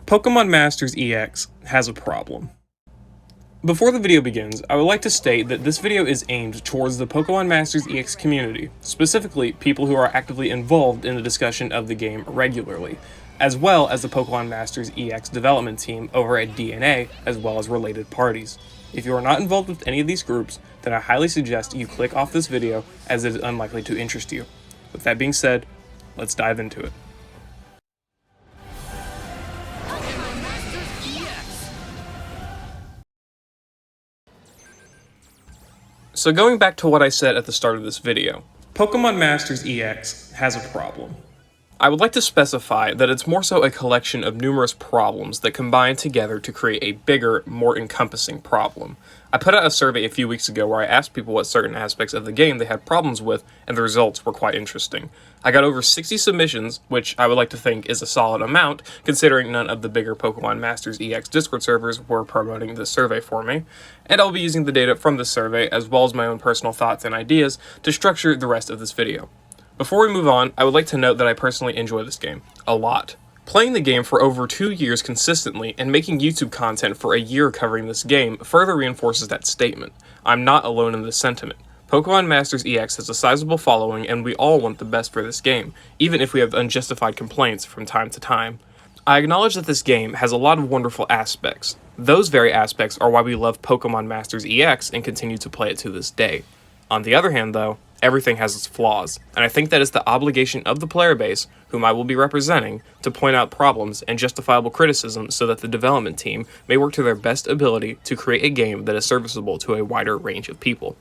Pokemon Masters EX has a problem. Before the video begins, I would like to state that this video is aimed towards the Pokemon Masters EX community, specifically people who are actively involved in the discussion of the game regularly, as well as the Pokemon Masters EX development team over at DENA, as well as related parties. If you are not involved with any of these groups, then I highly suggest you click off this video as it is unlikely to interest you. With that being said, let's dive into it. So going back to what I said at the start of this video, Pokemon Masters EX has a problem. I would like to specify that it's more so a collection of numerous problems that combine together to create a bigger, more encompassing problem. I put out a survey a few weeks ago where I asked people what certain aspects of the game they had problems with, and the results were quite interesting. I got over 60 submissions, which I would like to think is a solid amount, considering none of the bigger Pokemon Masters EX Discord servers were promoting this survey for me, and I'll be using the data from this survey, as well as my own personal thoughts and ideas, to structure the rest of this video. Before we move on, I would like to note that I personally enjoy this game a lot. Playing the game for over 2 years consistently and making YouTube content for a year covering this game further reinforces that statement. I'm not alone in this sentiment. Pokemon Masters EX has a sizable following and we all want the best for this game, even if we have unjustified complaints from time to time. I acknowledge that this game has a lot of wonderful aspects. Those very aspects are why we love Pokemon Masters EX and continue to play it to this day. On the other hand though, everything has its flaws, and I think that it's the obligation of the player base, whom I will be representing, to point out problems and justifiable criticism so that the development team may work to their best ability to create a game that is serviceable to a wider range of people.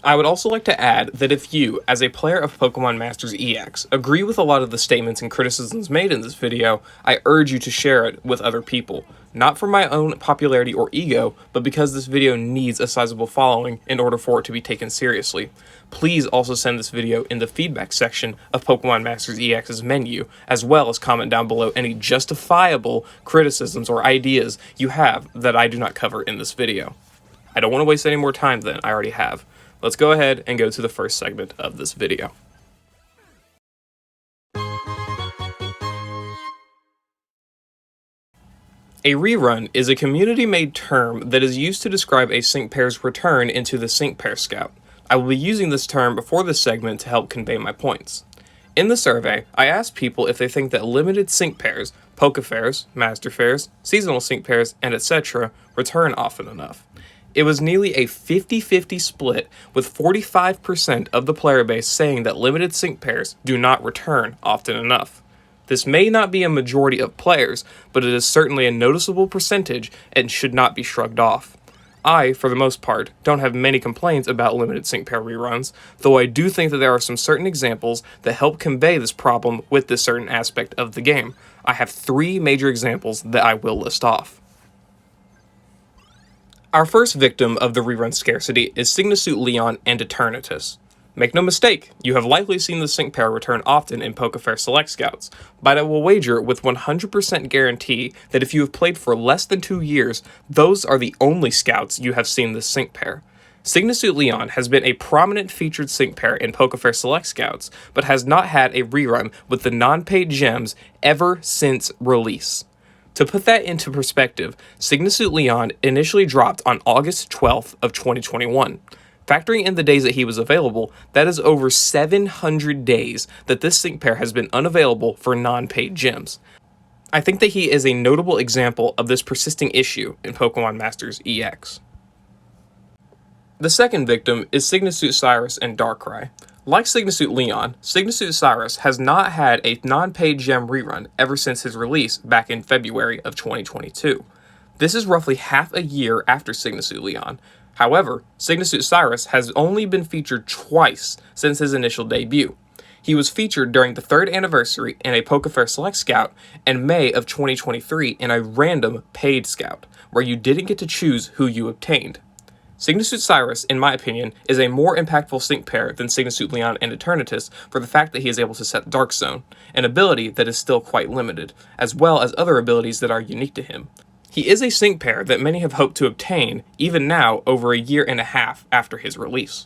I would also like to add that if you, as a player of Pokemon Masters EX, agree with a lot of the statements and criticisms made in this video, I urge you to share it with other people. Not for my own popularity or ego, but because this video needs a sizable following in order for it to be taken seriously. Please also send this video in the feedback section of Pokemon Masters EX's menu, as well as comment down below any justifiable criticisms or ideas you have that I do not cover in this video. I don't want to waste any more time than I already have. Let's go ahead and go to the first segment of this video. A rerun is a community-made term that is used to describe a sync pair's return into the sync pair scout. I will be using this term before this segment to help convey my points. In the survey, I asked people if they think that limited sync pairs, Poke Fairs, Master Fairs, seasonal sync pairs, and etc. return often enough. It was nearly a 50-50 split, with 45% of the player base saying that limited sync pairs do not return often enough. This may not be a majority of players, but it is certainly a noticeable percentage and should not be shrugged off. I, for the most part, don't have many complaints about limited sync pair reruns, though I do think that there are some certain examples that help convey this problem with this certain aspect of the game. I have 3 major examples that I will list off. Our first victim of the rerun scarcity is Signasuit Leon and Eternatus. Make no mistake, you have likely seen the sync pair return often in Pokefair Select Scouts, but I will wager with 100% guarantee that if you have played for less than 2 years, those are the only scouts you have seen this sync pair. Signasuit Leon has been a prominent featured sync pair in Pokefair Select Scouts, but has not had a rerun with the non-paid gems ever since release. To put that into perspective, Signasuit Leon initially dropped on August 12th of 2021. Factoring in the days that he was available, that is over 700 days that this sync pair has been unavailable for non-paid gems. I think that he is a notable example of this persisting issue in Pokemon Masters EX. The second victim is Signasuit Cyrus and Darkrai. Like Signasuit Leon, Signasuit Cyrus has not had a non-paid gem rerun ever since his release back in February of 2022. This is roughly half a year after Signasuit Leon. However, Signasuit Cyrus has only been featured twice since his initial debut. He was featured during the 3rd anniversary in a Pokefair Select Scout and May of 2023 in a random paid scout, where you didn't get to choose who you obtained. Signasuit Cyrus, in my opinion, is a more impactful sync pair than Signasuit Leon and Eternatus for the fact that he is able to set Dark Zone, an ability that is still quite limited, as well as other abilities that are unique to him. He is a sync pair that many have hoped to obtain, even now over a year and a half after his release.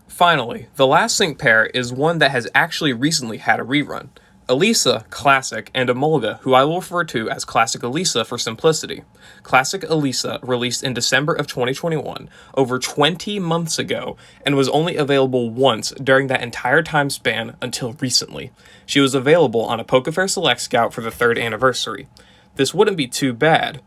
Finally, the last sync pair is one that has actually recently had a rerun. Elisa, Classic, and Emolga, who I will refer to as Classic Elisa for simplicity. Classic Elisa released in December of 2021, over 20 months ago, and was only available once during that entire time span until recently. She was available on a Pokefair Select Scout for the 3rd anniversary. This wouldn't be too bad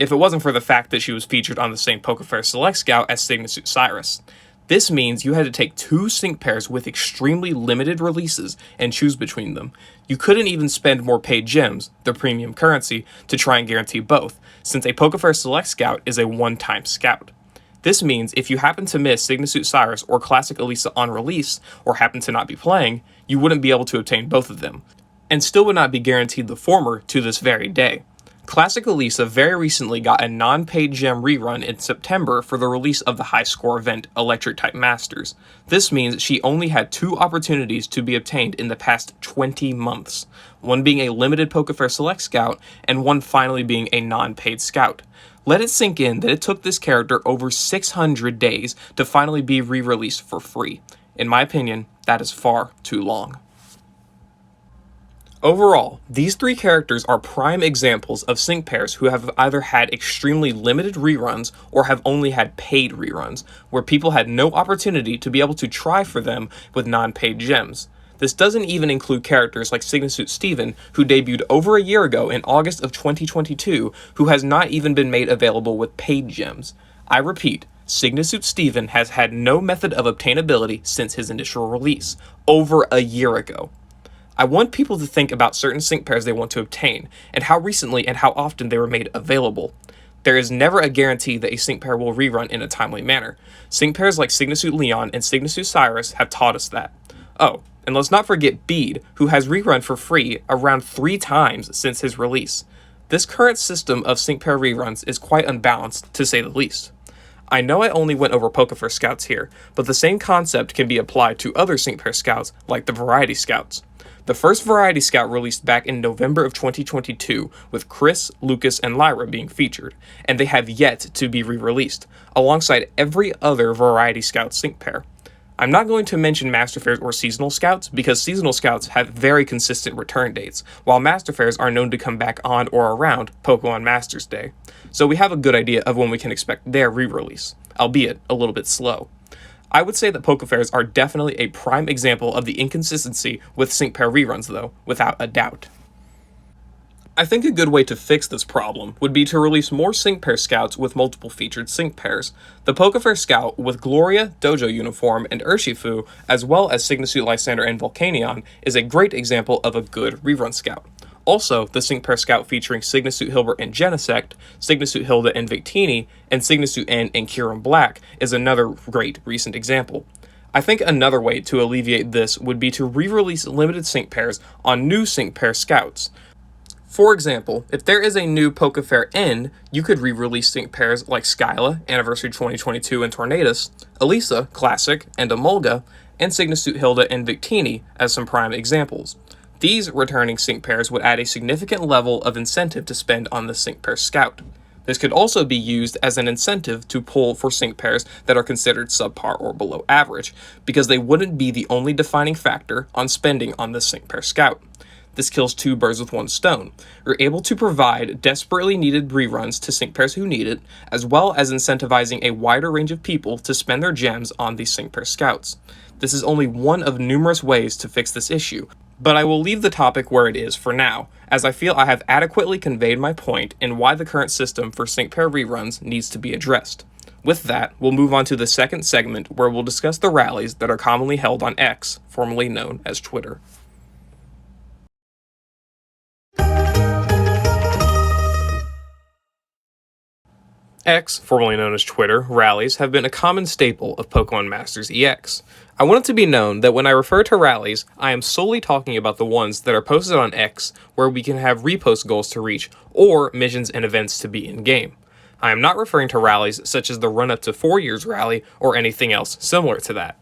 if it wasn't for the fact that she was featured on the same Pokefair Select Scout as Signasuit Cyrus. This means you had to take 2 sync pairs with extremely limited releases and choose between them. You couldn't even spend more paid gems, the premium currency, to try and guarantee both, since a Pokefair Select Scout is a one-time scout. This means if you happen to miss Signasuit Cyrus or Classic Elisa on release, or happen to not be playing, you wouldn't be able to obtain both of them, and still would not be guaranteed the former to this very day. Classic Elisa very recently got a non-paid gem rerun in September for the release of the high-score event, Electric-type Masters. This means she only had 2 opportunities to be obtained in the past 20 months, one being a limited Pokefair Select Scout, and one finally being a non-paid scout. Let it sink in that it took this character over 600 days to finally be re-released for free. In my opinion, that is far too long. Overall, these 3 characters are prime examples of sync pairs who have either had extremely limited reruns or have only had paid reruns, where people had no opportunity to be able to try for them with non-paid gems. This doesn't even include characters like Signasuit Steven, who debuted over a year ago in August of 2022, who has not even been made available with paid gems. I repeat, Signasuit Steven has had no method of obtainability since his initial release, over a year ago. I want people to think about certain sync pairs they want to obtain, and how recently and how often they were made available. There is never a guarantee that a sync pair will rerun in a timely manner. Sync pairs like Signasuit Leon and Signasuit Cyrus have taught us that. Oh, and let's not forget Bede, who has rerun for free around 3 times since his release. This current system of sync pair reruns is quite unbalanced, to say the least. I know I only went over Pokefair Scouts here, but the same concept can be applied to other sync pair scouts like the Variety Scouts. The first Variety Scout released back in November of 2022, with Chris, Lucas, and Lyra being featured, and they have yet to be re-released, alongside every other Variety Scout sync pair. I'm not going to mention Master Fairs or Seasonal Scouts, because Seasonal Scouts have very consistent return dates, while Master Fairs are known to come back on or around Pokemon Masters Day, so we have a good idea of when we can expect their re-release, albeit a little bit slow. I would say that Pokefairs are definitely a prime example of the inconsistency with sync pair reruns though, without a doubt. I think a good way to fix this problem would be to release more sync pair scouts with multiple featured sync pairs. The Pokefair Scout with Gloria, Dojo Uniform, and Urshifu, as well as Signasuit Lysander and Volcanion, is a great example of a good rerun scout. Also, the sync pair scout featuring Signasuit Hilbert and Genesect, Signasuit Hilda and Victini, and Signasuit N and Kyurem Black is another great recent example. I think another way to alleviate this would be to re-release limited sync pairs on new sync pair scouts. For example, if there is a new Pokefair N, you could re-release sync pairs like Skyla, Anniversary 2022 and Tornadus, Elisa, Classic, and Emolga, and Signasuit Hilda and Victini as some prime examples. These returning sync pairs would add a significant level of incentive to spend on the sync pair scout. This could also be used as an incentive to pull for sync pairs that are considered subpar or below average, because they wouldn't be the only defining factor on spending on the sync pair scout. This kills 2 birds with 1 stone. You're able to provide desperately needed reruns to sync pairs who need it, as well as incentivizing a wider range of people to spend their gems on these sync pair scouts. This is only one of numerous ways to fix this issue, but I will leave the topic where it is for now, as I feel I have adequately conveyed my point and why the current system for sync pair reruns needs to be addressed. With that, we'll move on to the second segment where we'll discuss the rallies that are commonly held on X, formerly known as Twitter. X, formerly known as Twitter, rallies have been a common staple of Pokemon Masters EX. I want it to be known that when I refer to rallies, I am solely talking about the ones that are posted on X, where we can have repost goals to reach, or missions and events to be in-game. I am not referring to rallies such as the run-up to 4 years rally, or anything else similar to that.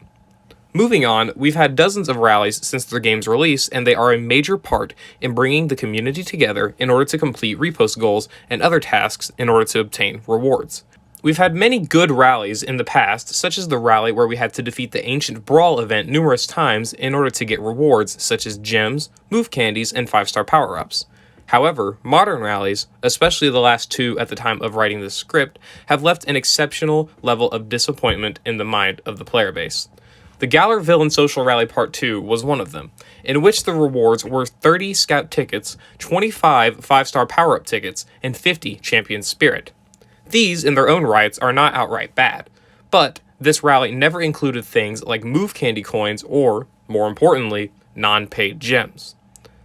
Moving on, we've had dozens of rallies since their game's release, and they are a major part in bringing the community together in order to complete repost goals and other tasks in order to obtain rewards. We've had many good rallies in the past, such as the rally where we had to defeat the Ancient Brawl event numerous times in order to get rewards such as gems, move candies, and 5-star power-ups. However, modern rallies, especially the last two at the time of writing this script, have left an exceptional level of disappointment in the mind of the player base. The Galar Villain Social Rally Part 2 was one of them, in which the rewards were 30 Scout tickets, 25 5-star power-up tickets, and 50 Champion Spirit. These, in their own rights, are not outright bad, but this rally never included things like move candy coins or, more importantly, non-paid gems.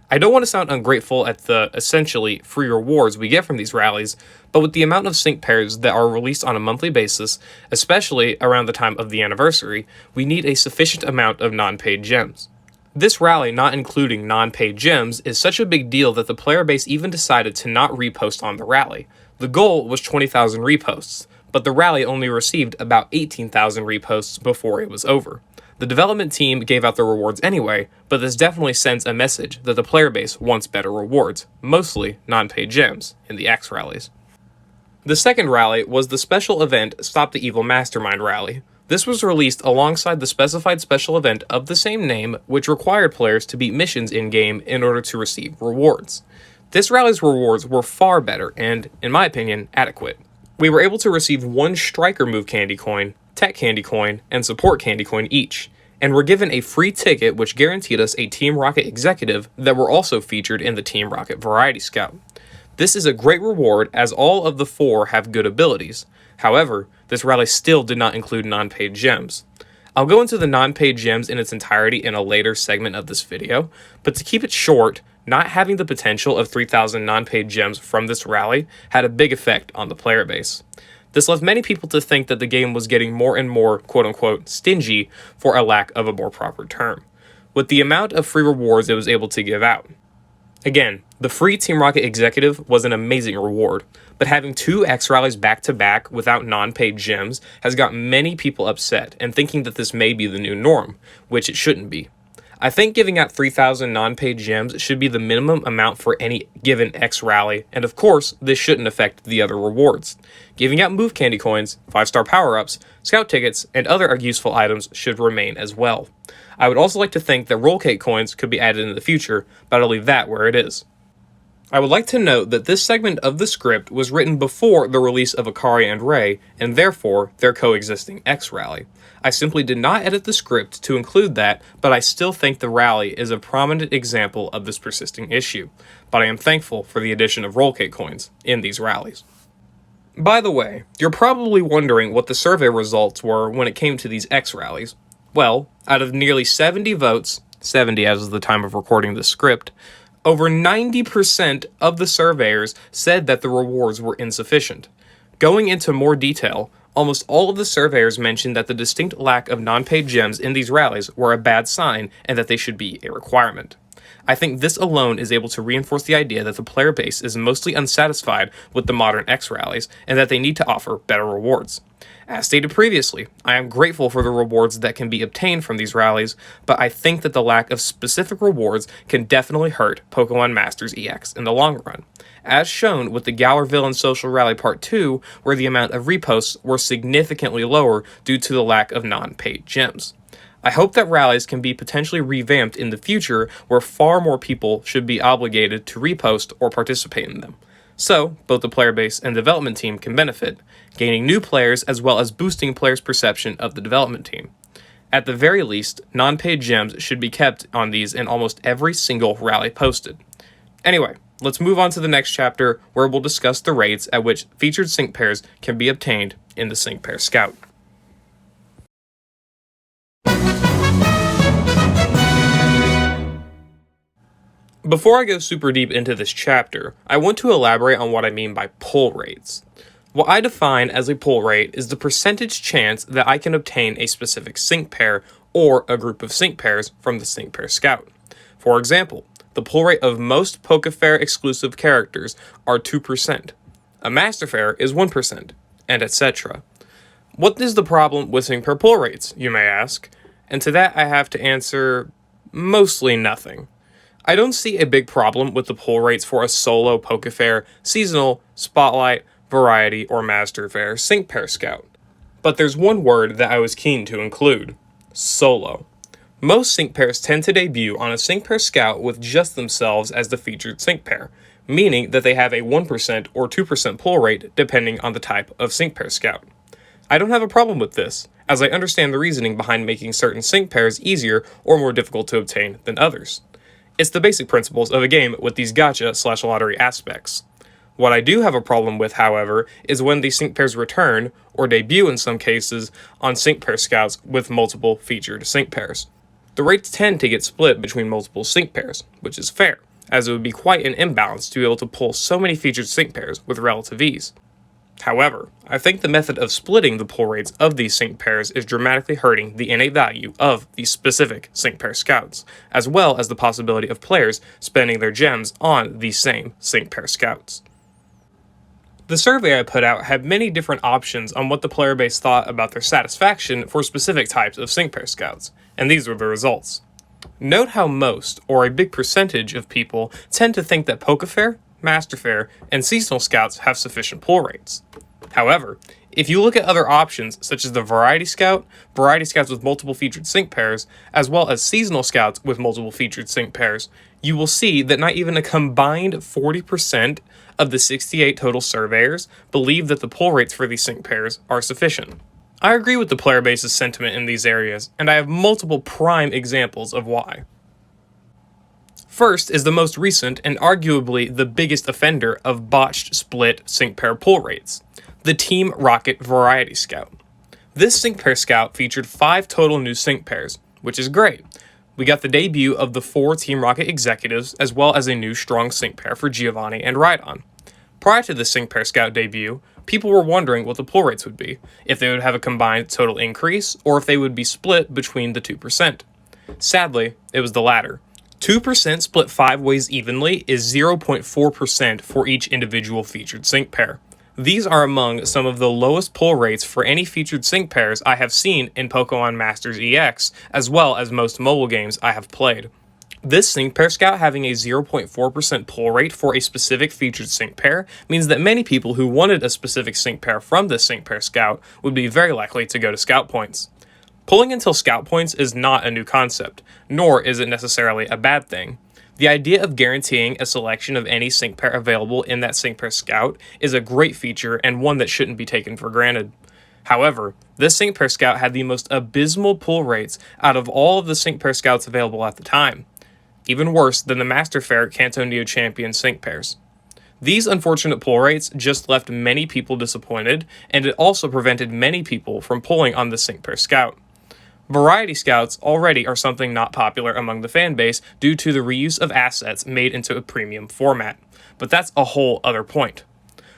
I don't want to sound ungrateful at the, essentially, free rewards we get from these rallies, but with the amount of sync pairs that are released on a monthly basis, especially around the time of the anniversary, we need a sufficient amount of non-paid gems. This rally not including non-paid gems is such a big deal that the player base even decided to not repost on the rally. The goal was 20,000 reposts, but the rally only received about 18,000 reposts before it was over. The development team gave out the rewards anyway, but this definitely sends a message that the player base wants better rewards, mostly non-paid gems, in the X rallies. The second rally was the special event Stop the Evil Mastermind rally. This was released alongside the specified special event of the same name, which required players to beat missions in-game in order to receive rewards. This rally's rewards were far better and, in my opinion, adequate. We were able to receive 1 Striker Move Candy Coin, Tech Candy Coin, and Support Candy Coin each, and were given a free ticket which guaranteed us a Team Rocket executive that were also featured in the Team Rocket Variety Scout. This is a great reward as all of the 4 have good abilities. However, this rally still did not include non-paid gems. I'll go into the non-paid gems in its entirety in a later segment of this video, but to keep it short, not having the potential of 3,000 non-paid gems from this rally had a big effect on the player base. This left many people to think that the game was getting more and more quote-unquote stingy, for a lack of a more proper term, with the amount of free rewards it was able to give out. Again, the free Team Rocket Executive was an amazing reward, but having 2 X rallies back-to-back without non-paid gems has got many people upset and thinking that this may be the new norm, which it shouldn't be. I think giving out 3,000 non-paid gems should be the minimum amount for any given X rally, and of course, this shouldn't affect the other rewards. Giving out move candy coins, 5-star power-ups, scout tickets, and other useful items should remain as well. I would also like to think that roll cake coins could be added in the future, but I'll leave that where it is. I would like to note that this segment of the script was written before the release of Akari and Ray, and therefore their coexisting X rally. I simply did not edit the script to include that, but I still think the rally is a prominent example of this persisting issue, but I am thankful for the addition of roll cake coins in these rallies. By the way, you're probably wondering what the survey results were when it came to these X rallies. Well, out of nearly 70 votes, 70 as of the time of recording the script, over 90% of the surveyors said that the rewards were insufficient. Going into more detail, almost all of the surveyors mentioned that the distinct lack of non-paid gems in these rallies were a bad sign and that they should be a requirement. I think this alone is able to reinforce the idea that the player base is mostly unsatisfied with the modern X rallies and that they need to offer better rewards. As stated previously, I am grateful for the rewards that can be obtained from these rallies, but I think that the lack of specific rewards can definitely hurt Pokemon Masters EX in the long run, as shown with the Galar Villain Social Rally Part 2, where the amount of reposts were significantly lower due to the lack of non-paid gems. I hope that rallies can be potentially revamped in the future where far more people should be obligated to repost or participate in them. So, both the player base and development team can benefit, gaining new players as well as boosting players' perception of the development team. At the very least, non-paid gems should be kept on these in almost every single rally posted. Anyway, let's move on to the next chapter where we'll discuss the rates at which featured sync pairs can be obtained in the Sync Pair Scout. Before I go super deep into this chapter, I want to elaborate on what I mean by pull rates. What I define as a pull rate is the percentage chance that I can obtain a specific sync pair or a group of sync pairs from the Sync Pair Scout. For example, the pull rate of most Pokefair exclusive characters are 2%, a Master Fair is 1%, and etc. What is the problem with sync pair pull rates, you may ask? And to that I have to answer, mostly nothing. I don't see a big problem with the pull rates for a solo Pokefair, seasonal, spotlight, Variety, or Master Fair Sync Pair Scout. But there's one word that I was keen to include: solo. Most sync pairs tend to debut on a sync pair scout with just themselves as the featured sync pair, meaning that they have a 1% or 2% pull rate depending on the type of sync pair scout. I don't have a problem with this, as I understand the reasoning behind making certain sync pairs easier or more difficult to obtain than others. It's the basic principles of a game with these gacha/lottery aspects. What I do have a problem with, however, is when these sync pairs return, or debut in some cases, on sync pair scouts with multiple featured sync pairs. The rates tend to get split between multiple sync pairs, which is fair, as it would be quite an imbalance to be able to pull so many featured sync pairs with relative ease. However, I think the method of splitting the pull rates of these sync pairs is dramatically hurting the innate value of these specific sync pair scouts, as well as the possibility of players spending their gems on these same sync pair scouts. The survey I put out had many different options on what the player base thought about their satisfaction for specific types of sync pair scouts, and these were the results. Note how most, or a big percentage of people, tend to think that Pokefair, Master Fair, and Seasonal Scouts have sufficient pull rates. However, if you look at other options such as the Variety Scouts with multiple featured sync pairs, as well as Seasonal Scouts with multiple featured sync pairs, you will see that not even a combined 40% of the 68 total surveyors believe that the pull rates for these sync pairs are sufficient. I agree with the player base's sentiment in these areas, and I have multiple prime examples of why. First is the most recent and arguably the biggest offender of botched split sync pair pull rates, the Team Rocket Variety Scout. This sync pair scout featured 5 total new sync pairs, which is great. We got the debut of the 4 Team Rocket executives, as well as a new strong sync pair for Giovanni and Rhydon. Prior to the sync pair scout debut, people were wondering what the pull rates would be, if they would have a combined total increase, or if they would be split between the 2%. Sadly, it was the latter. 2% split 5 ways evenly is 0.4% for each individual featured sync pair. These are among some of the lowest pull rates for any featured sync pairs I have seen in Pokemon Masters EX, as well as most mobile games I have played. This sync pair scout having a 0.4% pull rate for a specific featured sync pair means that many people who wanted a specific sync pair from this sync pair scout would be very likely to go to scout points. Pulling until scout points is not a new concept, nor is it necessarily a bad thing. The idea of guaranteeing a selection of any sync pair available in that sync pair scout is a great feature and one that shouldn't be taken for granted. However, this sync pair scout had the most abysmal pull rates out of all of the sync pair scouts available at the time, even worse than the Master Fair Kanto Neo Champion sync pairs. These unfortunate pull rates just left many people disappointed, and it also prevented many people from pulling on the sync pair scout. Variety Scouts already are something not popular among the fanbase due to the reuse of assets made into a premium format, but that's a whole other point.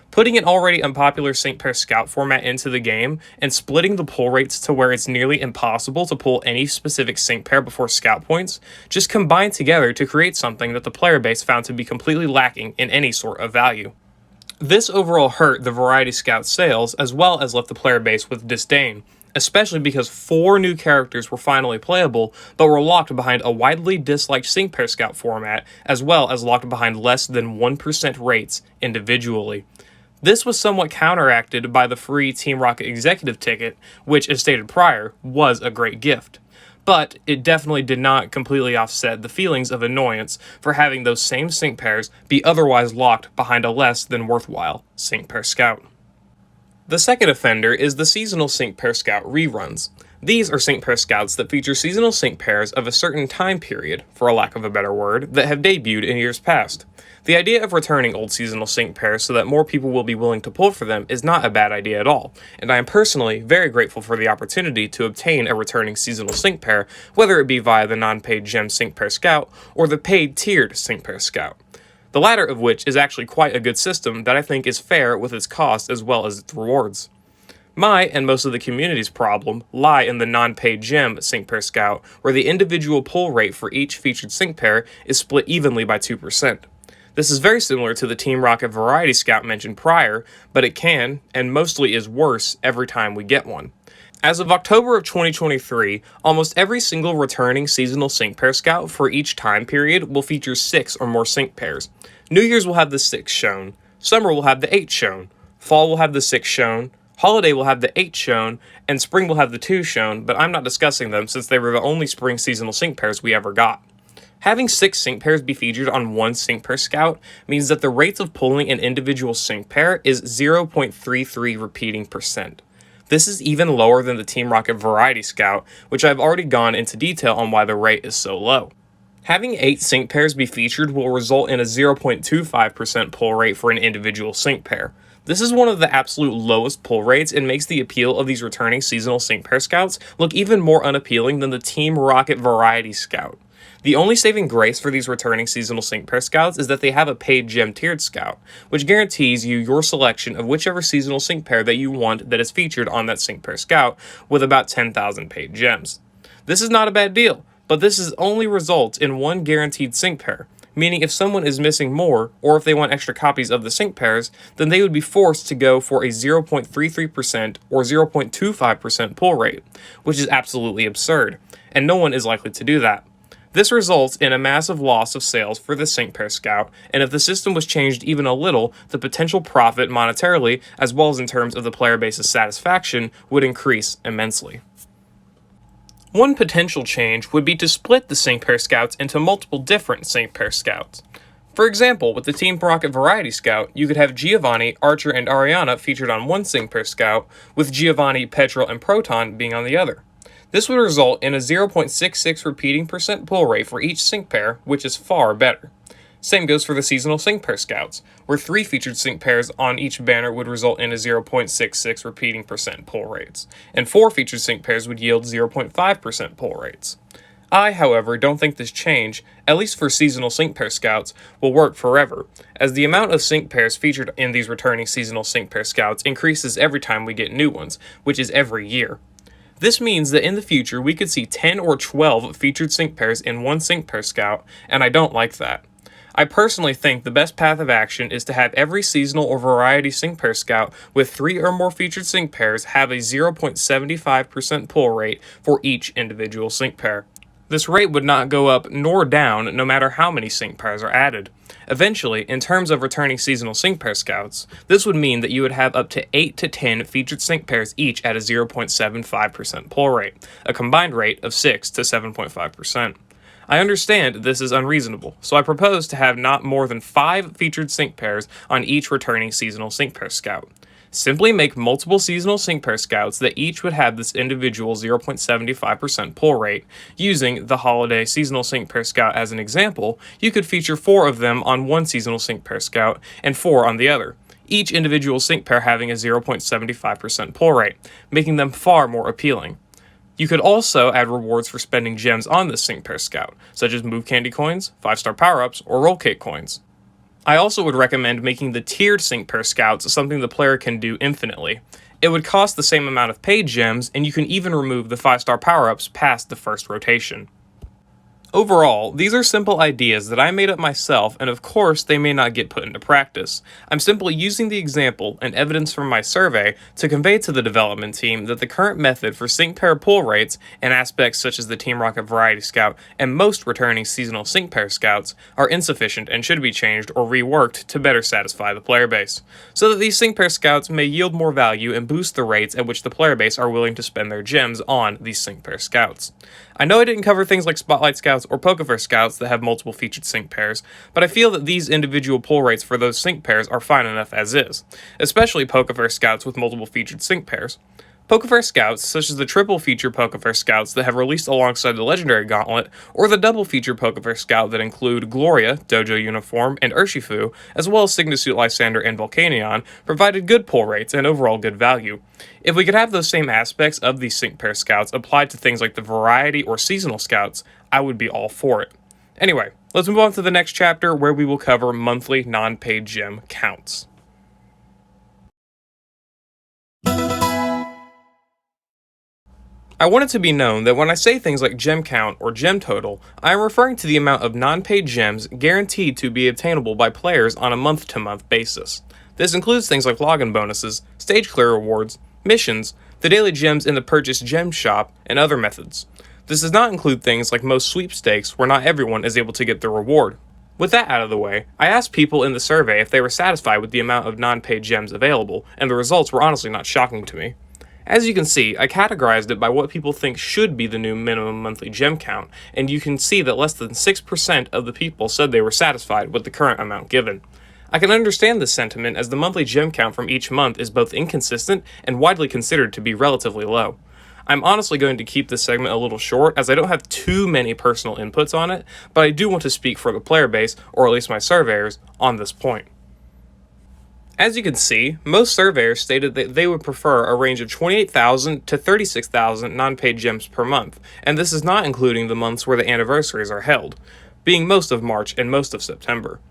Putting an already unpopular sync pair scout format into the game and splitting the pull rates to where it's nearly impossible to pull any specific sync pair before scout points just combine together to create something that the player base found to be completely lacking in any sort of value. This overall hurt the Variety Scout sales as well as left the player base with disdain, especially because 4 new characters were finally playable, but were locked behind a widely disliked sync pair scout format, as well as locked behind less than 1% rates individually. This was somewhat counteracted by the free Team Rocket executive ticket, which, as stated prior, was a great gift. But it definitely did not completely offset the feelings of annoyance for having those same sync pairs be otherwise locked behind a less than worthwhile sync pair scout. The second offender is the Seasonal Sync Pair Scout Reruns. These are sync pair scouts that feature seasonal sync pairs of a certain time period, for a lack of a better word, that have debuted in years past. The idea of returning old seasonal sync pairs so that more people will be willing to pull for them is not a bad idea at all, and I am personally very grateful for the opportunity to obtain a returning seasonal sync pair, whether it be via the non-paid gem sync pair scout or the paid tiered sync pair scout. The latter of which is actually quite a good system that I think is fair with its cost as well as its rewards. My and most of the community's problem lie in the non-paid gem sync pair scout, where the individual pull rate for each featured sync pair is split evenly by 2%. This is very similar to the Team Rocket Variety Scout mentioned prior, but it can, and mostly is worse every time we get one. As of October of 2023, almost every single returning seasonal sync pair scout for each time period will feature 6 or more sync pairs. New Year's will have the 6 shown, Summer will have the 8 shown, Fall will have the 6 shown, Holiday will have the 8 shown, and Spring will have the 2 shown, but I'm not discussing them since they were the only spring seasonal sync pairs we ever got. Having 6 sync pairs be featured on one sync pair scout means that the rates of pulling an individual sync pair is 0.33 repeating percent. This is even lower than the Team Rocket Variety Scout, which I've already gone into detail on why the rate is so low. Having 8 sync pairs be featured will result in a 0.25% pull rate for an individual sync pair. This is one of the absolute lowest pull rates and makes the appeal of these returning seasonal sync pair scouts look even more unappealing than the Team Rocket Variety Scout. The only saving grace for these returning seasonal sync pair scouts is that they have a paid gem tiered scout, which guarantees you your selection of whichever seasonal sync pair that you want that is featured on that sync pair scout with about 10,000 paid gems. This is not a bad deal, but this is only results in one guaranteed sync pair, meaning if someone is missing more, or if they want extra copies of the sync pairs, then they would be forced to go for a 0.33% or 0.25% pull rate, which is absolutely absurd, and no one is likely to do that. This results in a massive loss of sales for the sync pair scout, and if the system was changed even a little, the potential profit monetarily, as well as in terms of the player base's satisfaction, would increase immensely. One potential change would be to split the sync pair scouts into multiple different sync pair scouts. For example, with the Team Rocket Variety Scout, you could have Giovanni, Archer, and Ariana featured on one sync pair scout, with Giovanni, Petrel, and Proton being on the other. This would result in a 0.66 repeating percent pull rate for each sync pair, which is far better. Same goes for the seasonal sync pair scouts, where 3 featured sync pairs on each banner would result in a 0.66 repeating percent pull rates, and 4 featured sync pairs would yield 0.5% pull rates. I, however, don't think this change, at least for seasonal sync pair scouts, will work forever, as the amount of sync pairs featured in these returning seasonal sync pair scouts increases every time we get new ones, which is every year. This means that in the future we could see 10 or 12 featured sync pairs in one sync pair scout, and I don't like that. I personally think the best path of action is to have every seasonal or variety sync pair scout with 3 or more featured sync pairs have a 0.75% pull rate for each individual sync pair. This rate would not go up nor down no matter how many sync pairs are added. Eventually, in terms of returning seasonal sync pair scouts, this would mean that you would have up to 8 to 10 featured sync pairs each at a 0.75% pull rate, a combined rate of 6 to 7.5%. I understand this is unreasonable, so I propose to have not more than 5 featured sync pairs on each returning seasonal sync pair scout. Simply make multiple seasonal sync pair scouts that each would have this individual 0.75% pull rate. Using the holiday seasonal sync pair scout as an example, you could feature 4 of them on one seasonal sync pair scout and 4 on the other, each individual sync pair having a 0.75% pull rate, making them far more appealing. You could also add rewards for spending gems on this sync pair scout, such as move candy coins, 5-star power-ups, or roll cake coins. I also would recommend making the tiered sync pair scouts something the player can do infinitely. It would cost the same amount of paid gems, and you can even remove the 5-star power-ups past the first rotation. Overall, these are simple ideas that I made up myself, and of course they may not get put into practice. I'm simply using the example and evidence from my survey to convey to the development team that the current method for sync pair pull rates and aspects such as the Team Rocket Variety Scout and most returning seasonal sync pair scouts are insufficient and should be changed or reworked to better satisfy the player base, so that these sync pair scouts may yield more value and boost the rates at which the player base are willing to spend their gems on these sync pair scouts. I know I didn't cover things like Spotlight Scouts or Pokefair Scouts that have multiple featured sync pairs, but I feel that these individual pull rates for those sync pairs are fine enough as is, especially Pokefair Scouts with multiple featured sync pairs. Pokefair Scouts, such as the triple feature Pokefair Scouts that have released alongside the Legendary Gauntlet, or the double feature Pokefair Scout that include Gloria, Dojo Uniform, and Urshifu, as well as Signasuit Lysander and Volcanion, provided good pull rates and overall good value. If we could have those same aspects of these sync pair scouts applied to things like the variety or seasonal scouts, I would be all for it. Anyway, let's move on to the next chapter where we will cover monthly non-paid gem counts. I want it to be known that when I say things like gem count or gem total, I am referring to the amount of non-paid gems guaranteed to be obtainable by players on a month-to-month basis. This includes things like login bonuses, stage clear rewards, missions, the daily gems in the purchase gem shop, and other methods. This does not include things like most sweepstakes where not everyone is able to get the reward. With that out of the way, I asked people in the survey if they were satisfied with the amount of non-paid gems available, and the results were honestly not shocking to me. As you can see, I categorized it by what people think should be the new minimum monthly gem count, and you can see that less than 6% of the people said they were satisfied with the current amount given. I can understand this sentiment as the monthly gem count from each month is both inconsistent and widely considered to be relatively low. I'm honestly going to keep this segment a little short as I don't have too many personal inputs on it, but I do want to speak for the player base, or at least my surveyors, on this point. As you can see, most surveyors stated that they would prefer a range of 28,000 to 36,000 non-paid gems per month, and this is not including the months where the anniversaries are held, being most of March and most of September.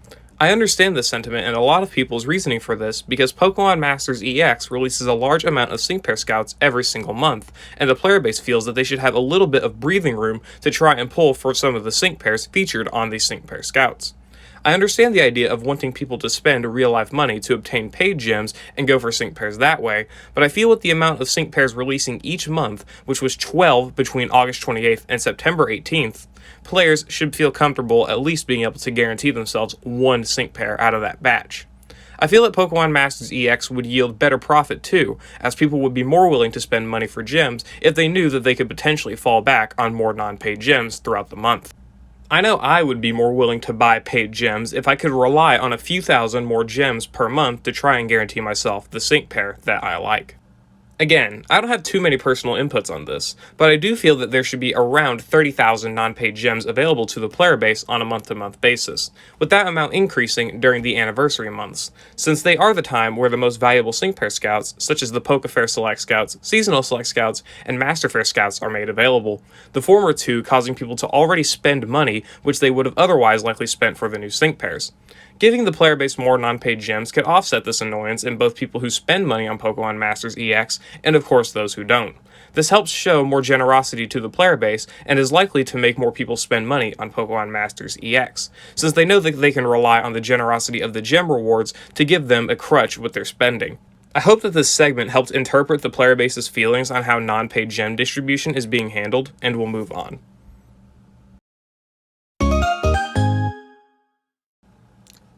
I understand this sentiment and a lot of people's reasoning for this because Pokemon Masters EX releases a large amount of sync pair scouts every single month, and the player base feels that they should have a little bit of breathing room to try and pull for some of the sync pairs featured on these sync pair scouts. I understand the idea of wanting people to spend real-life money to obtain paid gems and go for sync pairs that way, but I feel with the amount of sync pairs releasing each month, which was 12 between August 28th and September 18th, players should feel comfortable at least being able to guarantee themselves one sync pair out of that batch. I feel that Pokemon Masters EX would yield better profit too, as people would be more willing to spend money for gems if they knew that they could potentially fall back on more non-paid gems throughout the month. I know I would be more willing to buy paid gems if I could rely on a few thousand more gems per month to try and guarantee myself the sync pair that I like. Again, I don't have too many personal inputs on this, but I do feel that there should be around 30,000 non-paid gems available to the player base on a month-to-month basis, with that amount increasing during the anniversary months, since they are the time where the most valuable sync pair scouts, such as the Poke Fair Select Scouts, Seasonal Select Scouts, and Master Fair Scouts are made available, the former two causing people to already spend money which they would have otherwise likely spent for the new sync pairs. Giving the player base more non-paid gems could offset this annoyance in both people who spend money on Pokemon Masters EX and of course those who don't. This helps show more generosity to the player base and is likely to make more people spend money on Pokemon Masters EX, since they know that they can rely on the generosity of the gem rewards to give them a crutch with their spending. I hope that this segment helped interpret the player base's feelings on how non-paid gem distribution is being handled, and we'll move on.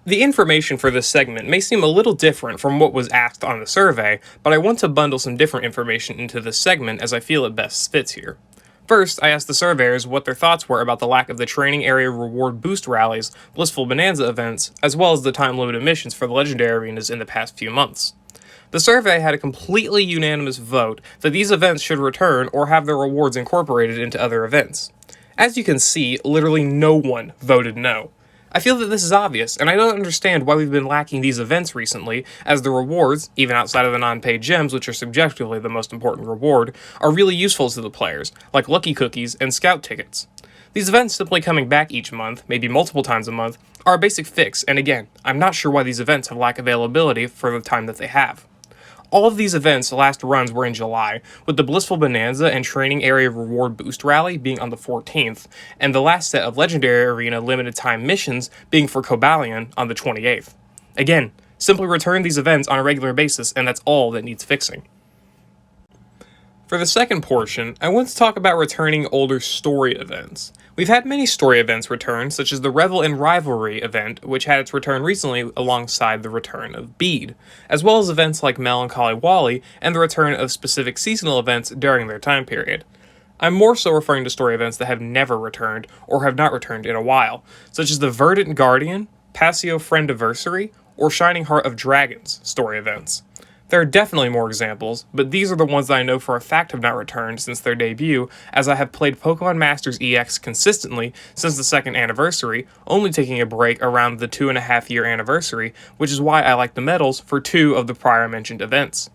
The information for this segment may seem a little different from what was asked on the survey, but I want to bundle some different information into this segment as I feel it best fits here. First, I asked the surveyors what their thoughts were about the lack of the training area reward boost rallies, blissful bonanza events, as well as the time-limited missions for the legendary arenas in the past few months. The survey had a completely unanimous vote that these events should return or have their rewards incorporated into other events. As you can see, literally no one voted no. I feel that this is obvious, and I don't understand why we've been lacking these events recently, as the rewards, even outside of the non-paid gems, which are subjectively the most important reward, are really useful to the players, like Lucky Cookies and Scout Tickets. These events simply coming back each month, maybe multiple times a month, are a basic fix, and again, I'm not sure why these events have lack availability for the time that they have. All of these events' last runs were in July, with the Blissful Bonanza and Training Area Reward Boost Rally being on the 14th, and the last set of Legendary Arena limited time missions being for Cobalion on the 28th. Again, simply return these events on a regular basis, and that's all that needs fixing. For the second portion, I want to talk about returning older story events. We've had many story events return, such as the Revel and Rivalry event, which had its return recently alongside the return of Bead, as well as events like Melancholy Wally and the return of specific seasonal events during their time period. I'm more so referring to story events that have never returned or have not returned in a while, such as the Verdant Guardian, Passio Friendiversary, or Shining Heart of Dragons story events. There are definitely more examples, but these are the ones that I know for a fact have not returned since their debut, as I have played Pokemon Masters EX consistently since the second anniversary, only taking a break around the 2.5-year anniversary, which is why I like the medals for 2 of the prior mentioned events.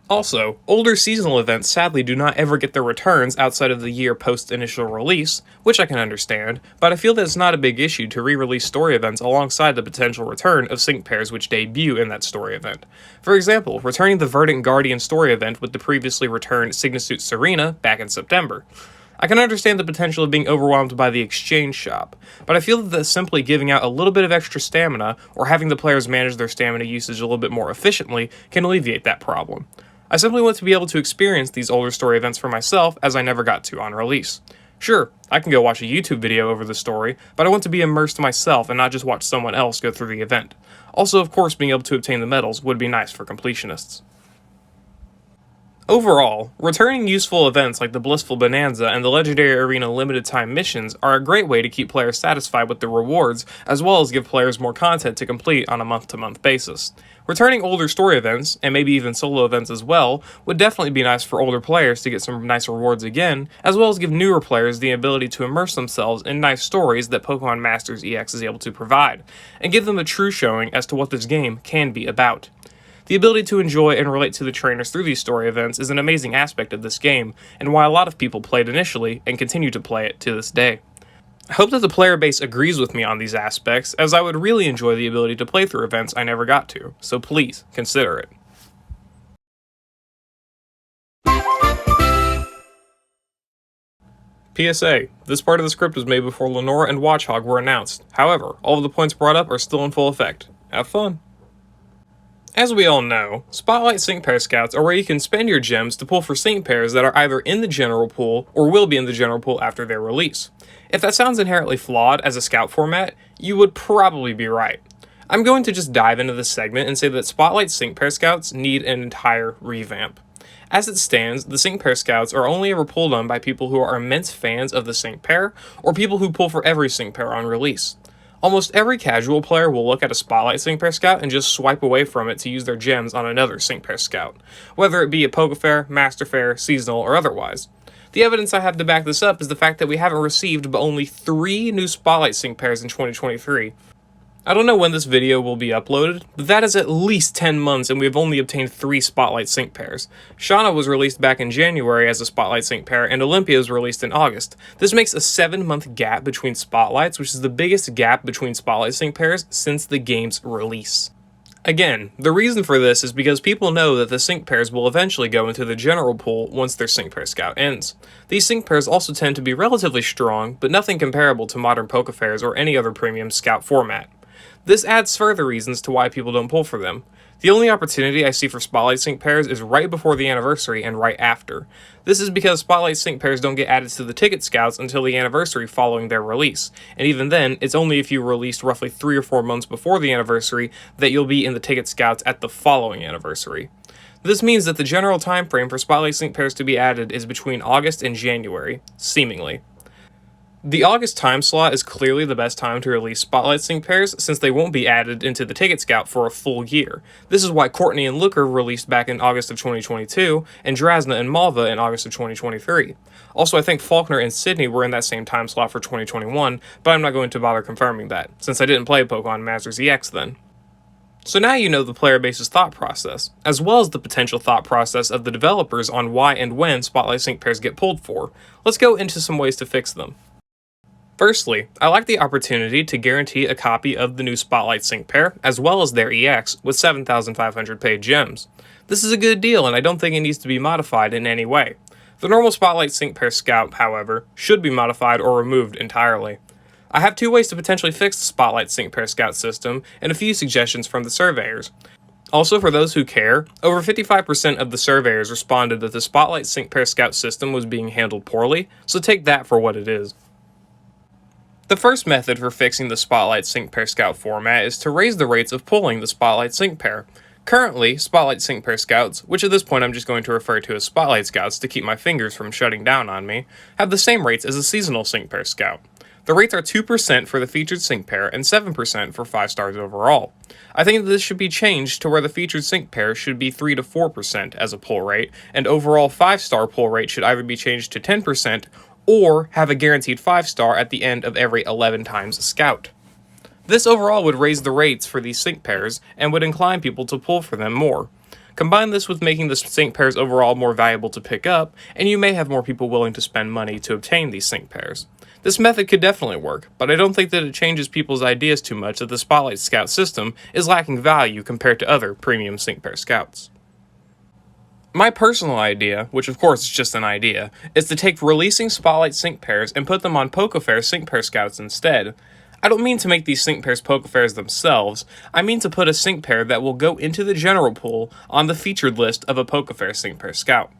Also, older seasonal events sadly do not ever get their returns outside of the year post-initial release, which I can understand, but I feel that it's not a big issue to re-release story events alongside the potential return of sync pairs which debut in that story event. For example, returning the Verdant Guardian story event with the previously returned Signasuit Serena back in September. I can understand the potential of being overwhelmed by the exchange shop, but I feel that simply giving out a little bit of extra stamina or having the players manage their stamina usage a little bit more efficiently can alleviate that problem. I simply want to be able to experience these older story events for myself as I never got to on release. Sure, I can go watch a YouTube video over the story, but I want to be immersed myself and not just watch someone else go through the event. Also, of course, being able to obtain the medals would be nice for completionists. Overall, returning useful events like the Blissful Bonanza and the Legendary Arena limited time missions are a great way to keep players satisfied with the rewards, as well as give players more content to complete on a month-to-month basis. Returning older story events, and maybe even solo events as well, would definitely be nice for older players to get some nice rewards again, as well as give newer players the ability to immerse themselves in nice stories that Pokemon Masters EX is able to provide, and give them a true showing as to what this game can be about. The ability to enjoy and relate to the trainers through these story events is an amazing aspect of this game, and why a lot of people played initially and continue to play it to this day. I hope that the player base agrees with me on these aspects, as I would really enjoy the ability to play through events I never got to, so please consider it. PSA, this part of the script was made before Lenora and Watchhog were announced. However, all of the points brought up are still in full effect. Have fun. As we all know, Spotlight Sync Pair Scouts are where you can spend your gems to pull for sync pairs that are either in the general pool or will be in the general pool after their release. If that sounds inherently flawed as a scout format, you would probably be right. I'm going to just dive into this segment and say that Spotlight Sync Pair Scouts need an entire revamp. As it stands, the Sync Pair Scouts are only ever pulled on by people who are immense fans of the sync pair, or people who pull for every sync pair on release. Almost every casual player will look at a Spotlight Sync Pair Scout and just swipe away from it to use their gems on another Sync Pair Scout, whether it be a Poke Fair, Master Fair, Seasonal, or otherwise. The evidence I have to back this up is the fact that we haven't received but only 3 new Spotlight Sync Pairs in 2023. I don't know when this video will be uploaded, but that is at least 10 months and we have only obtained 3 Spotlight Sync Pairs. Shauna was released back in January as a Spotlight Sync Pair, and Olympia was released in August. This makes a 7-month gap between Spotlights, which is the biggest gap between Spotlight Sync Pairs since the game's release. Again, the reason for this is because people know that the sync pairs will eventually go into the general pool once their sync pair scout ends. These sync pairs also tend to be relatively strong, but nothing comparable to modern Poke Fairs or any other premium scout format. This adds further reasons to why people don't pull for them. The only opportunity I see for Spotlight Sync Pairs is right before the anniversary and right after. This is because Spotlight Sync Pairs don't get added to the ticket scouts until the anniversary following their release, and even then, it's only if you released roughly 3 or 4 months before the anniversary that you'll be in the ticket scouts at the following anniversary. This means that the general time frame for Spotlight Sync Pairs to be added is between August and January, seemingly. The August time slot is clearly the best time to release Spotlight Sync Pairs since they won't be added into the Ticket Scout for a full year. This is why Courtney and Looker released back in August of 2022, and Drasna and Malva in August of 2023. Also, I think Faulkner and Sydney were in that same time slot for 2021, but I'm not going to bother confirming that, since I didn't play Pokemon Masters EX then. So now you know the player base's thought process, as well as the potential thought process of the developers on why and when Spotlight Sync Pairs get pulled for. Let's go into some ways to fix them. Firstly, I like the opportunity to guarantee a copy of the new Spotlight Sync Pair, as well as their EX, with 7,500 paid gems. This is a good deal, and I don't think it needs to be modified in any way. The normal Spotlight Sync Pair Scout, however, should be modified or removed entirely. I have 2 ways to potentially fix the Spotlight Sync Pair Scout system, and a few suggestions from the surveyors. Also, for those who care, over 55% of the surveyors responded that the Spotlight Sync Pair Scout system was being handled poorly, so take that for what it is. The first method for fixing the Spotlight Sync Pair Scout format is to raise the rates of pulling the Spotlight Sync Pair. Currently, Spotlight Sync Pair Scouts, which at this point I'm just going to refer to as Spotlight Scouts to keep my fingers from shutting down on me, have the same rates as a Seasonal Sync Pair Scout. The rates are 2% for the featured sync pair and 7% for 5 stars overall. I think that this should be changed to where the featured sync pair should be 3 to 4% as a pull rate, and overall 5-star pull rate should either be changed to 10% or have a guaranteed 5-star at the end of every 11 times scout. This overall would raise the rates for these sync pairs and would incline people to pull for them more. Combine this with making the sync pairs overall more valuable to pick up, and you may have more people willing to spend money to obtain these sync pairs. This method could definitely work, but I don't think that it changes people's ideas too much that the Spotlight Scout system is lacking value compared to other premium sync pair scouts. My personal idea, which of course is just an idea, is to take releasing Spotlight Sync Pairs and put them on Poke Fair Sync Pair Scouts instead. I don't mean to make these Sync Pairs Poke Fairs themselves, I mean to put a Sync Pair that will go into the general pool on the featured list of a Poke Fair Sync Pair Scout.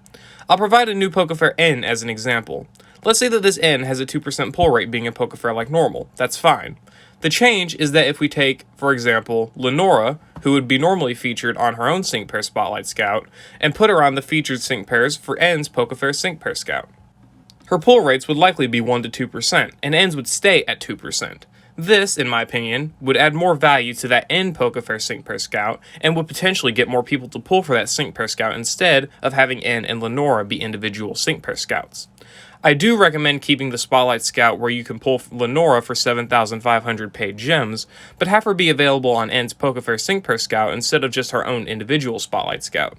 I'll provide a new Poke Fair N as an example. Let's say that this N has a 2% pull rate being a Pokefair like normal. That's fine. The change is that if we take, for example, Lenora, who would be normally featured on her own Sync Pair Spotlight Scout, and put her on the featured Sync Pairs for N's Pokefair Sync Pair Scout. Her pull rates would likely be 1 to 2%, and N's would stay at 2%. This, in my opinion, would add more value to that N Pokefair Sync Pair Scout, and would potentially get more people to pull for that Sync Pair Scout instead of having N and Lenora be individual Sync Pair Scouts. I do recommend keeping the Spotlight Scout where you can pull Lenora for 7,500 paid gems, but have her be available on N's Pokefair Sync Pair Scout instead of just her own individual Spotlight Scout.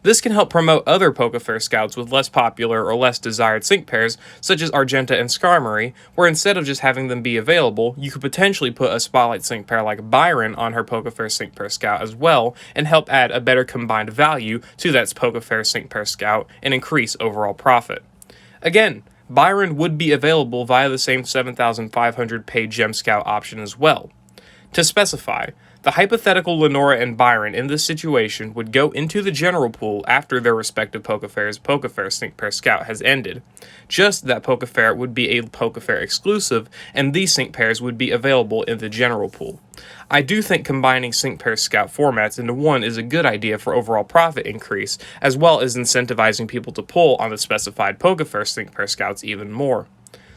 This can help promote other Pokefair Scouts with less popular or less desired sync pairs, such as Argenta and Skarmory, where instead of just having them be available, you could potentially put a Spotlight sync pair like Byron on her Pokefair Sync Pair Scout as well, and help add a better combined value to that Pokefair Sync Pair Scout and increase overall profit. Again, Byron would be available via the same 7,500 paid gem scout option as well. To specify, the hypothetical Lenora and Byron in this situation would go into the general pool after their respective Pokefair's Pokefair Sync Pair Scout has ended. Just that Pokefair would be a Pokefair exclusive, and these sync pairs would be available in the general pool. I do think combining sync pair scout formats into one is a good idea for overall profit increase, as well as incentivizing people to pull on the specified Pokefair sync pair scouts even more.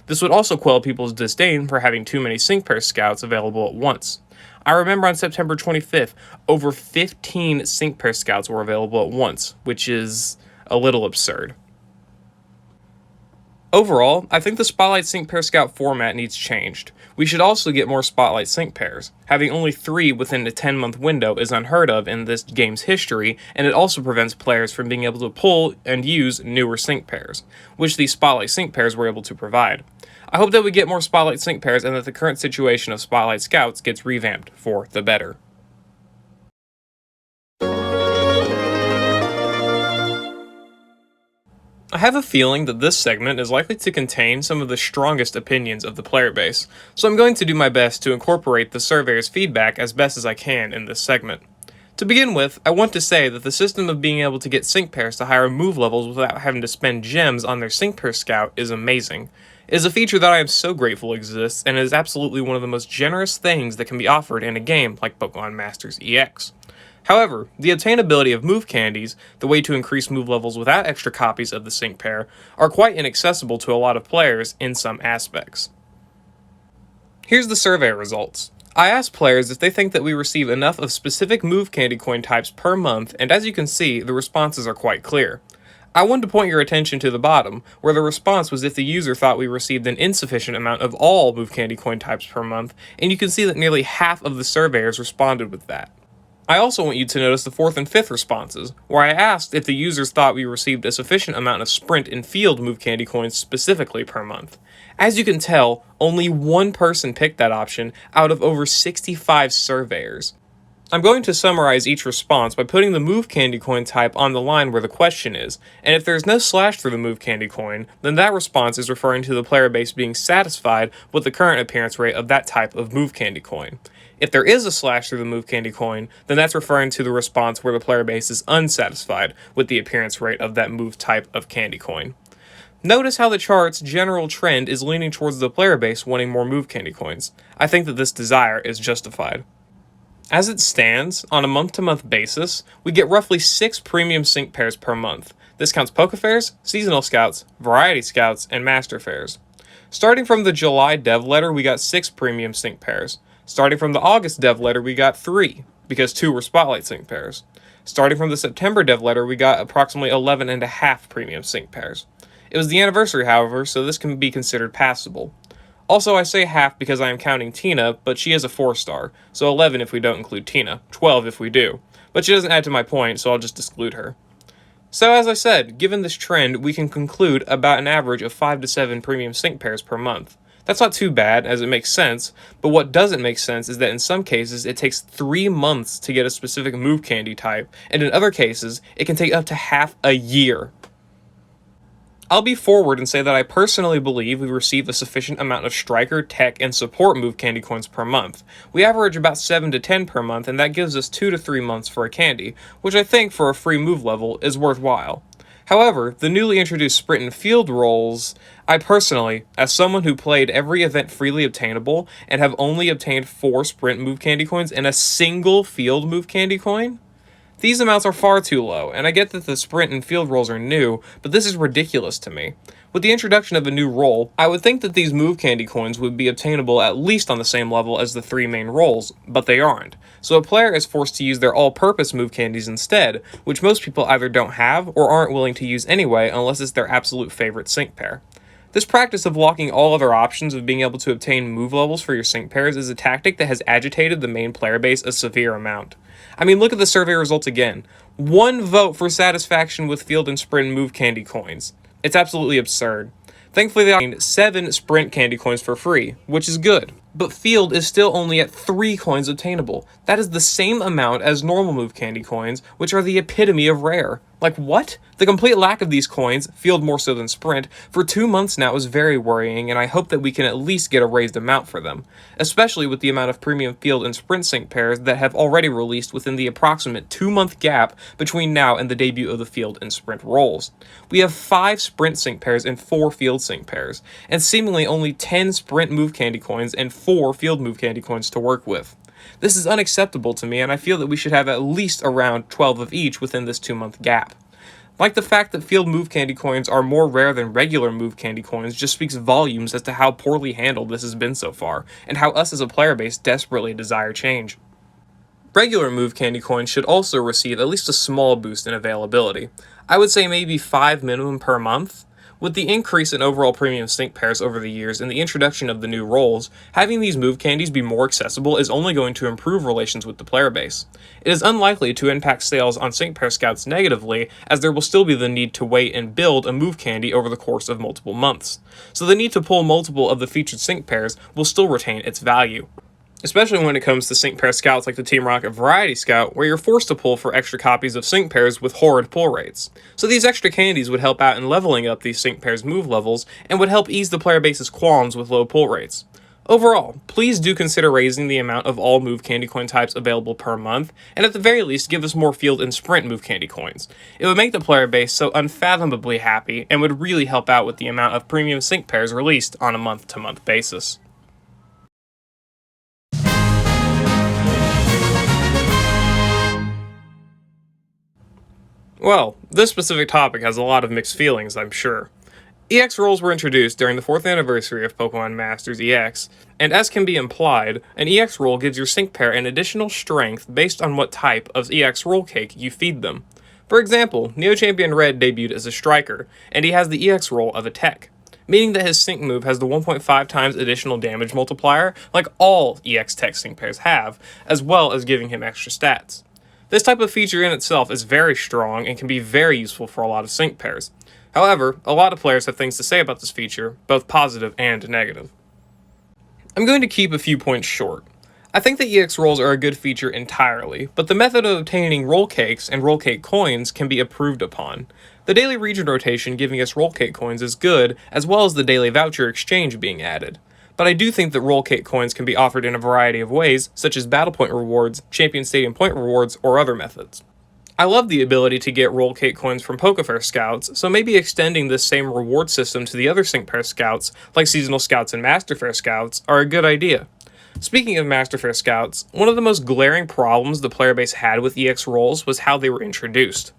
This would also quell people's disdain for having too many sync pair scouts available at once. I remember on September 25th, over 15 sync pair scouts were available at once, which is a little absurd. Overall, I think the Spotlight Sync Pair Scout format needs changed. We should also get more Spotlight Sync Pairs. Having only 3 within a 10-month window is unheard of in this game's history, and it also prevents players from being able to pull and use newer sync pairs, which these Spotlight Sync Pairs were able to provide. I hope that we get more Spotlight Sync Pairs and that the current situation of Spotlight Scouts gets revamped for the better. I have a feeling that this segment is likely to contain some of the strongest opinions of the player base, so I'm going to do my best to incorporate the surveyors' feedback as best as I can in this segment. To begin with, I want to say that the system of being able to get sync pairs to higher move levels without having to spend gems on their sync pair scout is amazing. It is a feature that I am so grateful exists, and it is absolutely one of the most generous things that can be offered in a game like Pokemon Masters EX. However, the obtainability of move candies, the way to increase move levels without extra copies of the sync pair, are quite inaccessible to a lot of players in some aspects. Here's the survey results. I asked players if they think that we receive enough of specific move candy coin types per month, and as you can see, the responses are quite clear. I wanted to point your attention to the bottom, where the response was if the user thought we received an insufficient amount of all move candy coin types per month, and you can see that nearly half of the surveyors responded with that. I also want you to notice the 4th and 5th responses, where I asked if the users thought we received a sufficient amount of sprint and field move candy coins specifically per month. As you can tell, only one person picked that option out of over 65 surveyors. I'm going to summarize each response by putting the move candy coin type on the line where the question is, and if there's no slash through the move candy coin, then that response is referring to the player base being satisfied with the current appearance rate of that type of move candy coin. If there is a slash through the move candy coin, then that's referring to the response where the player base is unsatisfied with the appearance rate of that move type of candy coin. Notice how the chart's general trend is leaning towards the player base wanting more move candy coins. I think that this desire is justified. As it stands, on a month-to-month basis, we get roughly 6 premium sync pairs per month. This counts Pokefairs, Seasonal Scouts, Variety Scouts, and Master Fairs. Starting from the July dev letter, we got 6 premium sync pairs. Starting from the August dev letter, we got 3, because 2 were Spotlight sync pairs. Starting from the September dev letter, we got approximately 11.5 premium sync pairs. It was the anniversary, however, so this can be considered passable. Also, I say half because I am counting Tina, but she is a 4-star, so 11 if we don't include Tina, 12 if we do. But she doesn't add to my point, so I'll just exclude her. So as I said, given this trend, we can conclude about an average of 5 to 7 premium sync pairs per month. That's not too bad, as it makes sense, but what doesn't make sense is that in some cases it takes 3 months to get a specific move candy type, and in other cases, it can take up to half a year. I'll be forward and say that I personally believe we receive a sufficient amount of striker, tech, and support move candy coins per month. We average about 7 to 10 per month, and that gives us 2 to 3 months for a candy, which I think for a free move level is worthwhile. However, the newly introduced sprint and field roles, I personally, as someone who played every event freely obtainable and have only obtained 4 sprint move candy coins and a single field move candy coin, these amounts are far too low, and I get that the sprint and field roles are new, but this is ridiculous to me. With the introduction of a new role, I would think that these move candy coins would be obtainable at least on the same level as the 3 main roles, but they aren't. So a player is forced to use their all-purpose move candies instead, which most people either don't have or aren't willing to use anyway unless it's their absolute favorite sync pair. This practice of blocking all other options of being able to obtain move levels for your sync pairs is a tactic that has agitated the main player base a severe amount. I mean, look at the survey results again. 1 vote for satisfaction with field and sprint move candy coins. It's absolutely absurd. Thankfully, they gained 7 sprint candy coins for free, which is good. But field is still only at 3 coins obtainable. That is the same amount as normal move candy coins, which are the epitome of rare. Like what? The complete lack of these coins, field more so than sprint, for 2 months now is very worrying, and I hope that we can at least get a raised amount for them, especially with the amount of premium field and sprint sync pairs that have already released within the approximate 2-month gap between now and the debut of the field and sprint roles. We have 5 sprint sync pairs and 4 field sync pairs, and seemingly only 10 sprint move candy coins and 4 field move candy coins to work with. This is unacceptable to me, and I feel that we should have at least around 12 of each within this 2-month gap. Like the fact that field move candy coins are more rare than regular move candy coins just speaks volumes as to how poorly handled this has been so far, and how us as a player base desperately desire change. Regular move candy coins should also receive at least a small boost in availability. I would say maybe 5 minimum per month. With the increase in overall premium sync pairs over the years and the introduction of the new roles, having these move candies be more accessible is only going to improve relations with the player base. It is unlikely to impact sales on sync pair scouts negatively, as there will still be the need to wait and build a move candy over the course of multiple months. So the need to pull multiple of the featured sync pairs will still retain its value. Especially when it comes to sync pair scouts like the Team Rocket Variety Scout, where you're forced to pull for extra copies of sync pairs with horrid pull rates. So these extra candies would help out in leveling up these sync pairs' move levels, and would help ease the player base's qualms with low pull rates. Overall, please do consider raising the amount of all move candy coin types available per month, and at the very least give us more field and sprint move candy coins. It would make the player base so unfathomably happy, and would really help out with the amount of premium sync pairs released on a month-to-month basis. Well, this specific topic has a lot of mixed feelings, I'm sure. EX roles were introduced during the 4th anniversary of Pokemon Masters EX, and as can be implied, an EX role gives your sync pair an additional strength based on what type of EX roll cake you feed them. For example, Neo Champion Red debuted as a striker, and he has the EX role of a tech, meaning that his sync move has the 1.5 times additional damage multiplier like all EX tech sync pairs have, as well as giving him extra stats. This type of feature in itself is very strong and can be very useful for a lot of sync pairs. However, a lot of players have things to say about this feature, both positive and negative. I'm going to keep a few points short. I think that EX rolls are a good feature entirely, but the method of obtaining roll cakes and roll cake coins can be improved upon. The daily region rotation giving us roll cake coins is good, as well as the daily voucher exchange being added. But I do think that roll cake coins can be offered in a variety of ways, such as battle point rewards, champion stadium point rewards, or other methods. I love the ability to get roll cake coins from Pokefair scouts, so maybe extending this same reward system to the other sync pair scouts, like seasonal scouts and master fair scouts, are a good idea. Speaking of master fair scouts, one of the most glaring problems the player base had with EX rolls was how they were introduced.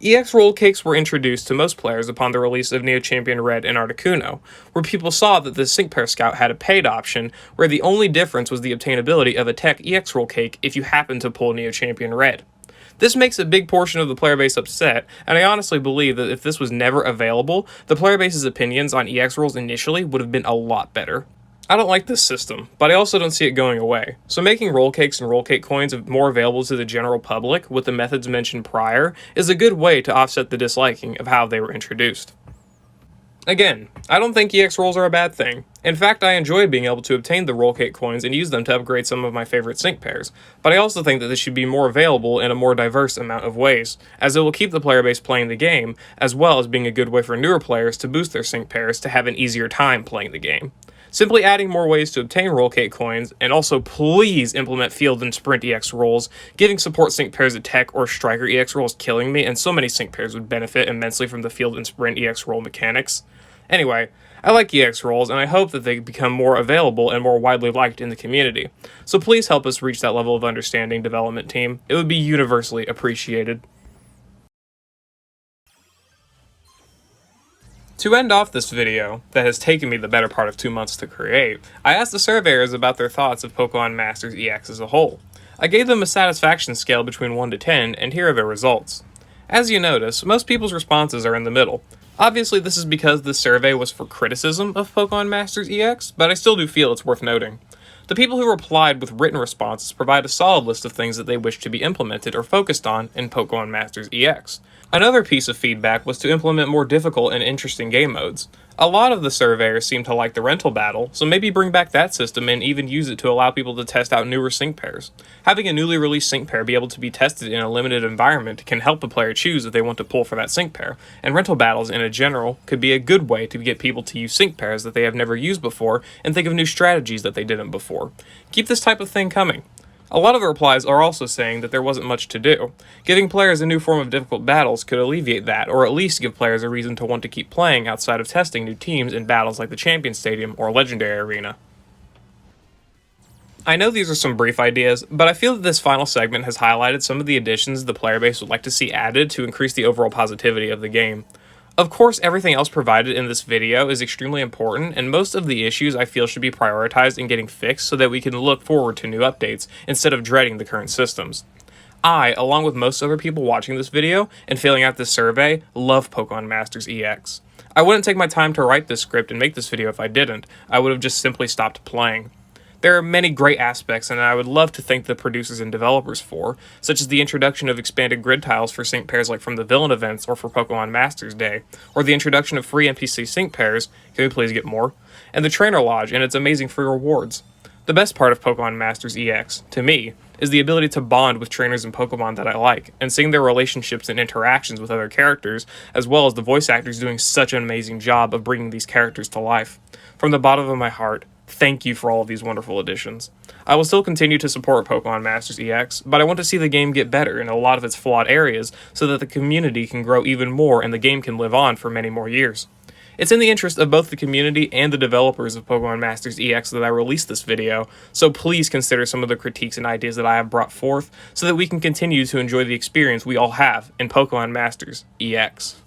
EX roll cakes were introduced to most players upon the release of Neo Champion Red and Articuno, where people saw that the sync pair scout had a paid option, where the only difference was the obtainability of a tech EX roll cake if you happened to pull Neo Champion Red. This makes a big portion of the player base upset, and I honestly believe that if this was never available, the player base's opinions on EX rolls initially would have been a lot better. I don't like this system, but I also don't see it going away, so making roll cakes and roll cake coins more available to the general public with the methods mentioned prior is a good way to offset the disliking of how they were introduced. Again, I don't think EX rolls are a bad thing. In fact, I enjoy being able to obtain the roll cake coins and use them to upgrade some of my favorite sync pairs, but I also think that this should be more available in a more diverse amount of ways, as it will keep the player base playing the game, as well as being a good way for newer players to boost their sync pairs to have an easier time playing the game. Simply adding more ways to obtain Rollcake coins, and also please implement Field and Sprint EX rolls. Giving support sync pairs a Tech or Striker EX roll is killing me, and so many sync pairs would benefit immensely from the Field and Sprint EX roll mechanics. Anyway, I like EX rolls, and I hope that they become more available and more widely liked in the community. So please help us reach that level of understanding, development team. It would be universally appreciated. To end off this video, that has taken me the better part of 2 months to create, I asked the surveyors about their thoughts of Pokemon Masters EX as a whole. I gave them a satisfaction scale between 1 to 10, and here are their results. As you notice, most people's responses are in the middle. Obviously this is because this survey was for criticism of Pokemon Masters EX, but I still do feel it's worth noting. The people who replied with written responses provide a solid list of things that they wish to be implemented or focused on in Pokemon Masters EX. Another piece of feedback was to implement more difficult and interesting game modes. A lot of the surveyors seem to like the rental battle, so maybe bring back that system and even use it to allow people to test out newer sync pairs. Having a newly released sync pair be able to be tested in a limited environment can help the player choose if they want to pull for that sync pair, and rental battles in a general could be a good way to get people to use sync pairs that they have never used before and think of new strategies that they didn't before. Keep this type of thing coming. A lot of the replies are also saying that there wasn't much to do. Giving players a new form of difficult battles could alleviate that, or at least give players a reason to want to keep playing outside of testing new teams in battles like the Champion Stadium or Legendary Arena. I know these are some brief ideas, but I feel that this final segment has highlighted some of the additions the player base would like to see added to increase the overall positivity of the game. Of course, everything else provided in this video is extremely important, and most of the issues I feel should be prioritized and getting fixed so that we can look forward to new updates instead of dreading the current systems. I, along with most other people watching this video and filling out this survey, love Pokemon Masters EX. I wouldn't take my time to write this script and make this video if I didn't. I would have just simply stopped playing. There are many great aspects, and I would love to thank the producers and developers for, such as the introduction of expanded grid tiles for sync pairs like from the villain events or for Pokemon Masters Day, or the introduction of free NPC sync pairs, can we please get more, and the Trainer Lodge and its amazing free rewards. The best part of Pokemon Masters EX, to me, is the ability to bond with trainers and Pokemon that I like, and seeing their relationships and interactions with other characters, as well as the voice actors doing such an amazing job of bringing these characters to life. From the bottom of my heart, thank you for all of these wonderful additions. I will still continue to support Pokemon Masters EX, but I want to see the game get better in a lot of its flawed areas so that the community can grow even more and the game can live on for many more years. It's in the interest of both the community and the developers of Pokemon Masters EX that I released this video, so please consider some of the critiques and ideas that I have brought forth so that we can continue to enjoy the experience we all have in Pokemon Masters EX.